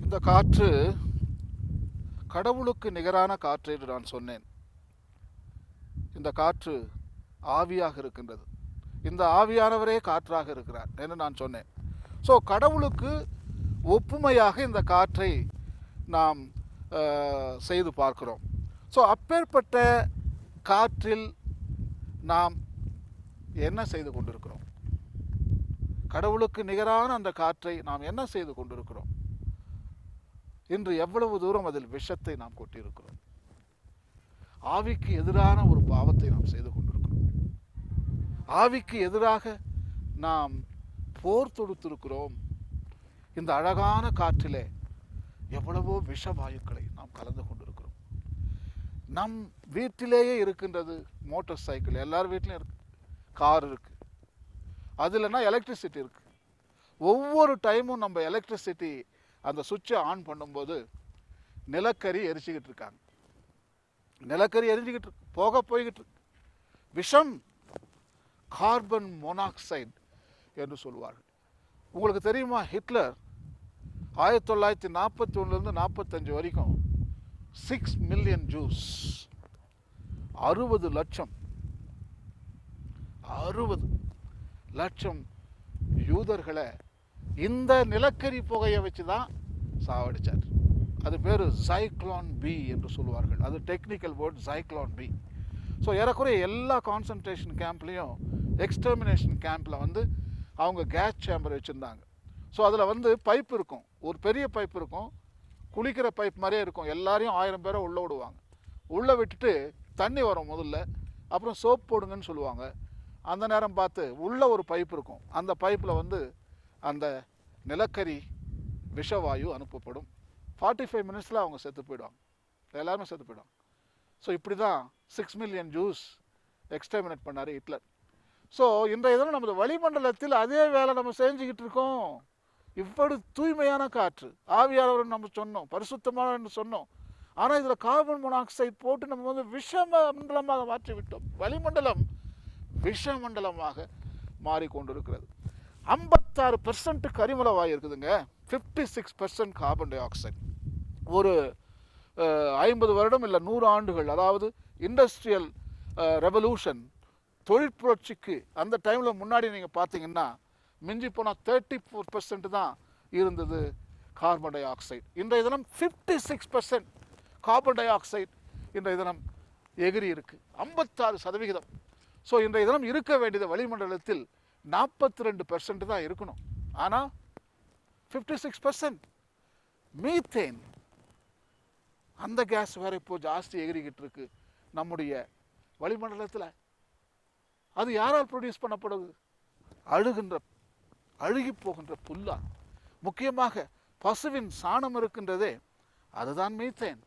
இந்த காற்று கடவுளுக்கு நிகரான காற்று என்று நான் சொன்னேன். இந்த காற்று ஆவியாக இருக்கின்றது. இந்த ஆவியானவரே காற்றாக இருக்கிறார் என்று நான் சொன்னேன். ஸோ கடவுளுக்கு ஒப்புமையாக இந்த காற்றை நாம் செய்து பார்க்கிறோம். ஸோ அப்பேற்பட்ட காற்றில் நாம் என்ன செய்து கொண்டிருக்கிறோம்? கடவுளுக்கு நிகரான அந்த காற்றை நாம் என்ன செய்து கொண்டிருக்கிறோம்? இன்று எவ்வளவு தூரம் அதில் விஷத்தை நாம் கொட்டியிருக்கிறோம். ஆவிக்கு எதிரான ஒரு பாவத்தை நாம் செய்து கொண்டிருக்கிறோம். ஆவிக்கு எதிராக நாம் போர் தொடுத்திருக்கிறோம். இந்த அழகான காற்றிலே எவ்வளவோ விஷ வாயுக்களை நாம் கலந்து கொண்டிருக்கிறோம். நம் வீட்டிலேயே இருக்கின்றது மோட்டார் சைக்கிள், எல்லார் வீட்லையும் இருக்கு, கார் இருக்கு, அதுலன்னா எலக்ட்ரிசிட்டி இருக்கு. ஒவ்வொரு டைமும் நம்ம எலக்ட்ரிசிட்டி அந்த சுவிட்சை ஆன் பண்ணும்போது நிலக்கரி எரிச்சுக்கிட்டு இருக்காங்க. நிலக்கரி எரிஞ்சுக்கிட்டு இருக்கு, போய்கிட்டு இருக்கு. விஷம், கார்பன் மோனாக்சைடு என்று சொல்வார்கள். உங்களுக்கு தெரியுமா, ஹிட்லர் 1941 45 வரைக்கும் 6 மில்லியன் ஜூஸ், 60 லட்சம் யூதர்களை இந்த நிலக்கரி புகையை வச்சு தான் சாவடிச்சார். அது பேர் சைக்ளோன் பி என்று சொல்வார்கள். அது technical word, Zyklon B. So ஏறக்குறைய எல்லா கான்சன்ட்ரேஷன் கேம்ப்லேயும் எக்ஸ்டர்மினேஷன் கேம்பில் அவங்க கேஸ் சேம்பர் வச்சுருந்தாங்க. ஸோ அதில் பைப் இருக்கும், ஒரு பெரிய பைப் இருக்கும், குளிக்கிற பைப் மாதிரியே இருக்கும். எல்லாரையும் 1000 பேரை உள்ளே விடுவாங்க. உள்ளே விட்டுட்டு தண்ணி வரும் முதல்ல, அப்புறம் சோப் போடுங்கன்னு சொல்லுவாங்க. அந்த நேரம் பார்த்து உள்ளே ஒரு பைப் இருக்கும், அந்த பைப்பில் அந்த நிலக்கரி விஷவாயு அனுப்பப்படும். 45 மினிட்ஸில் அவங்க செத்து போயிடுவாங்க, எல்லாருமே செத்து போயிடுவாங்க. ஸோ இப்படி தான் 6 மில்லியன் ஜூஸ் எக்ஸ்டர்மினேட் பண்ணார் ஹிட்லர். ஸோ இன்றைய தினம் நமது வளிமண்டலத்தில் அதே வேலை நம்ம செஞ்சுக்கிட்டு இருக்கோம். இவ்வளவு தூய்மையான காற்று, ஆவியானவர் நம்ம சொன்னோம், பரிசுத்தமான சொன்னோம். ஆனால் இதில் கார்பன் மோனாக்சைடு போட்டு நம்ம விஷ மண்டலமாக மாற்றி விட்டோம். வளிமண்டலம் விஷமண்டலமாக மாறிக்கொண்டிருக்கிறது. 56% கரிமல வாயு இருக்குதுங்க, 56% கார்பன் டை ஆக்சைடு. ஒரு 50 வருடம் இல்லை 100 ஆண்டுகள், அதாவது இண்டஸ்ட்ரியல் ரெவல்யூஷன், தொழிற்புரட்சிக்கு அந்த டைமில் முன்னாடி நீங்கள் பார்த்தீங்கன்னா மிஞ்சி போனால் 34% தான் இருந்தது கார்பன் டை ஆக்சைடு. இன்றைய தினம் 56% கார்பன் டை ஆக்சைடு இன்றைய தினம் எகிரி இருக்கு, 56%. ஸோ இன்றைய தினம் இருக்க வேண்டியது வளிமண்டலத்தில் 42% தான் இருக்கணும், ஆனால் 56%. மீத்தேன், அந்த கேஸ் வேற இப்போ ஜாஸ்தி எகிரிக்கிட்டு இருக்கு நம்முடைய வளிமண்டலத்தில். அது யாரால் ப்ரொடியூஸ் பண்ணப்படுது? அழுகி போகின்ற புல்லா, முக்கியமாக பசுவின் சாணம் இருக்கின்றதே, அதுதான் மீத்தேன்.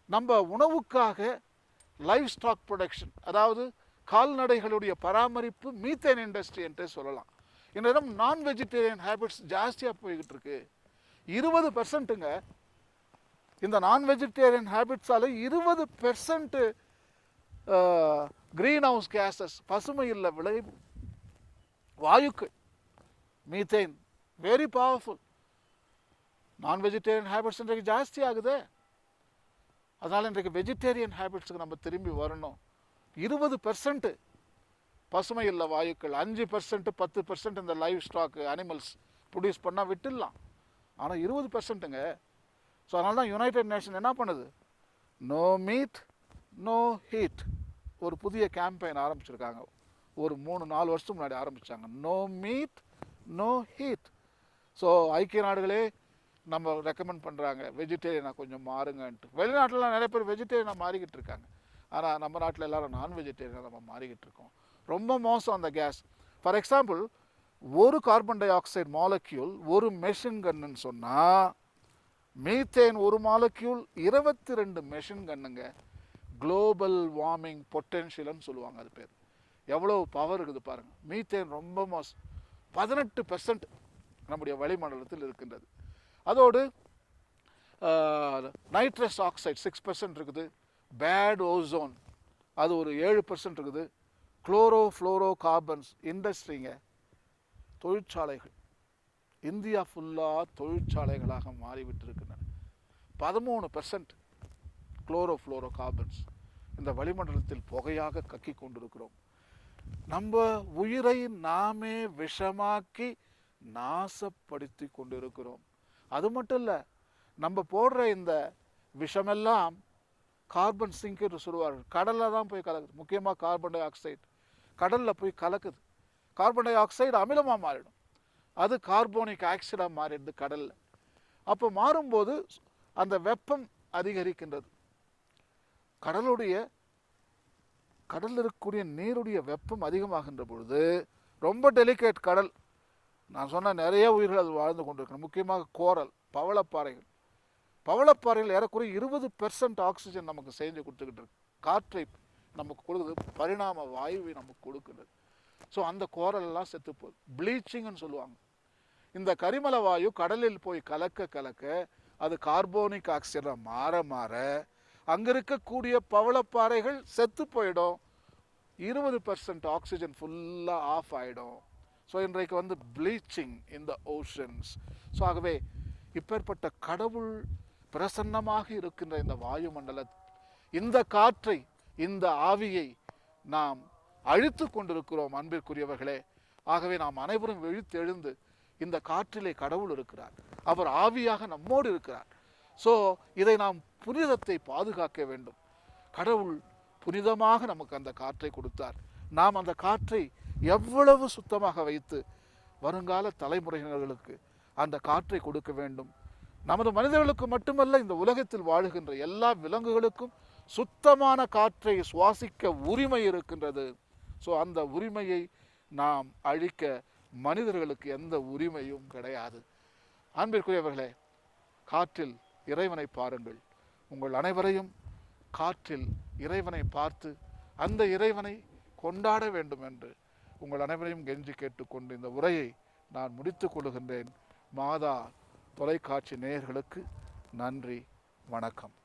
நம்ம உணவுக்காக லைவ் ஸ்டாக் ப்ரொடக்ஷன், அதாவது கால்நடைகளுடைய பராமரிப்பு மீத்தேன் இண்டஸ்ட்ரி என்றே சொல்லலாம். இன்னும் நான் வெஜிடேரியன் ஹேபிட்ஸ் ஜாஸ்தியாக போய்கிட்டு இருக்கு. 20%ங்க இந்த நான் வெஜிடேரியன் ஹேபிட்ஸால 20% கிரீன் ஹவுஸ் கேசஸ், பசுமை இல்ல விளைவு வாயுக்கள், மீத்தேன் வெரி பவர்ஃபுல். நான் வெஜிடேரியன் ஹேபிட்ஸ் இன்றைக்கு ஜாஸ்தி ஆகுது. அதனால் இன்றைக்கு வெஜிடேரியன் ஹேபிட்ஸுக்கு நம்ம திரும்பி வரணும். 20% பசுமை இல்ல வாயுக்கள், 5% 10% இந்த லைவ் ஸ்டாக் அனிமல்ஸ் ப்ரொடியூஸ் பண்ணால் விட்டுடலாம். ஆனால் 20%ங்க. ஸோ அதனால தான் யுனைடெட் நேஷன் என்ன பண்ணுது, நோ மீட் நோ ஹீட், ஒரு புதிய கேம்பெயின் ஆரம்பிச்சிருக்காங்க. ஒரு 3-4 வருஷத்துக்கு முன்னாடி ஆரம்பித்தாங்க, no meat no heat. So ஐக்கிய நாடுகளே நம்ம ரெக்கமெண்ட் பண்ணுறாங்க வெஜிடேரியனாக கொஞ்சம் மாறுங்கன்ட்டு. வெளிநாட்டிலலாம் நிறைய பேர் வெஜிடேரியனாக மாறிக்கிட்டு இருக்காங்க. ஆனால் நம்ம நாட்டில் எல்லாரும் நான் வெஜிடேரியனாக நம்ம மாறிக்கிட்டு இருக்கோம். ரொம்ப மோசம் அந்த கேஸ். ஃபார் எக்ஸாம்பிள், ஒரு கார்பன் டை ஆக்சைடு மாலக்யூல் ஒரு மெஷின் கன்னுன்னு சொன்னால், மீத்தேன் ஒரு மாலக்யூல் 22 மெஷின் கன்னுங்க. குளோபல் வார்மிங் பொட்டென்ஷியல்னு சொல்லுவாங்க, அது பேர். எவ்வளோ பவர் இருக்குது பாருங்கள். மீத்தேன் ரொம்ப மோசம், 18% நம்முடைய வளிமண்டலத்தில் இருக்கின்றது. அதோடு நைட்ரஸ் ஆக்சைடு 6% இருக்குது. பேட் ஓசோன் அது ஒரு 7% இருக்குது. குளோரோ ஃப்ளோரோ கார்பன்ஸ், இண்டஸ்ட்ரிங்க, தொழிற்சாலைகள், இந்தியா ஃபுல்லாக தொழிற்சாலைகளாக மாறிவிட்டிருக்கின்றன. 13% குளோரோஃப்ளோரோ கார்பன்ஸ் இந்த வளிமண்டலத்தில் புகையாக கக்கி கொண்டிருக்கிறோம். நம்ம உயிரை நாமே விஷமாக்கி நாசப்படுத்தி கொண்டிருக்கிறோம். அது மட்டும் இல்லை, நம்ம போடுற இந்த விஷமெல்லாம் கார்பன் சிங்க் என்று சொல்லுவார்கள். கடலில் தான் போய் கலக்குது. முக்கியமாக கார்பன் டை ஆக்சைடு கடலில் போய் கலக்குது. கார்பன் டை ஆக்சைடு அமிலமாக மாறிடும். அது கார்போனிக் ஆக்சைடாக மாறிடுது கடலில். அப்போ மாறும்போது அந்த வெப்பம் அதிகரிக்கின்றது. கடலில் இருக்கக்கூடிய நீருடைய வெப்பம் அதிகமாகின்ற பொழுது ரொம்ப டெலிகேட் கடல். நான் சொன்ன நிறைய உயிர்கள் அது வாழ்ந்து கொண்டிருக்கணும். முக்கியமாக கோரல், பவளப்பாறைகள். பவளப்பாறைகள் ஏறக்குறைய 20% ஆக்சிஜன் நமக்கு செஞ்சு கொடுத்துக்கிட்டு இருக்கு. காற்றை நமக்கு கொடுக்குது, பரிணாம வாயுவை நமக்கு கொடுக்குது. ஸோ அந்த கோரல் எல்லாம் செத்து போகுது. ப்ளீச்சிங்னு சொல்லுவாங்க. இந்த கரிமல வாயு கடலில் போய் கலக்க கலக்க அது கார்போனிக் ஆக்சைடாக மாற மாற அங்கே இருக்கக்கூடிய பவளப்பாறைகள் செத்து போயிடும். 20% ஆக்சிஜன் ஃபுல்லாக ஆஃப் ஆகிடும். ஸோ இன்றைக்கு வந்து ப்ளீச்சிங் இன் த ஓஷன்ஸ். ஸோ ஆகவே இப்பேற்பட்ட கடவுள் பிரசன்னமாக இருக்கின்ற இந்த வாயுமண்டல இந்த காற்றை, இந்த ஆவியை நாம் அழித்து கொண்டிருக்கிறோம் அன்பிற்குரியவர்களே. ஆகவே நாம் அனைவரும் விழித்தெழுந்து, இந்த காற்றிலே கடவுள் இருக்கிறார், அவர் ஆவியாக நம்மோடு இருக்கிறார். ஸோ இதை நாம் புனிதத்தை பாதுகாக்க வேண்டும். கடவுள் புனிதமாக நமக்கு அந்த காற்றை கொடுத்தார். நாம் அந்த காற்றை எவ்வளவு சுத்தமாக வைத்து வருங்கால தலைமுறையினர்களுக்கு அந்த காற்றை கொடுக்க வேண்டும். நமது மனிதர்களுக்கு மட்டுமல்ல, இந்த உலகத்தில் வாழுகின்ற எல்லா விலங்குகளுக்கும் சுத்தமான காற்றை சுவாசிக்க உரிமை இருக்கின்றது. ஸோ அந்த உரிமையை நாம் அழிக்க மனிதர்களுக்கு எந்த உரிமையும் கிடையாது. அன்பிற்குரியவர்களே, காற்றில் இறைவனை பாருங்கள். உங்கள் அனைவரையும் காற்றில் இறைவனை பார்த்து அந்த இறைவனை கொண்டாட வேண்டும் என்று உங்கள் அனைவரையும் கெஞ்சி கேட்டுக்கொண்டு இந்த உரையை நான் முடித்துக் கொள்கின்றேன். மாதா தொலைக்காட்சி நேயர்களுக்கு நன்றி, வணக்கம்.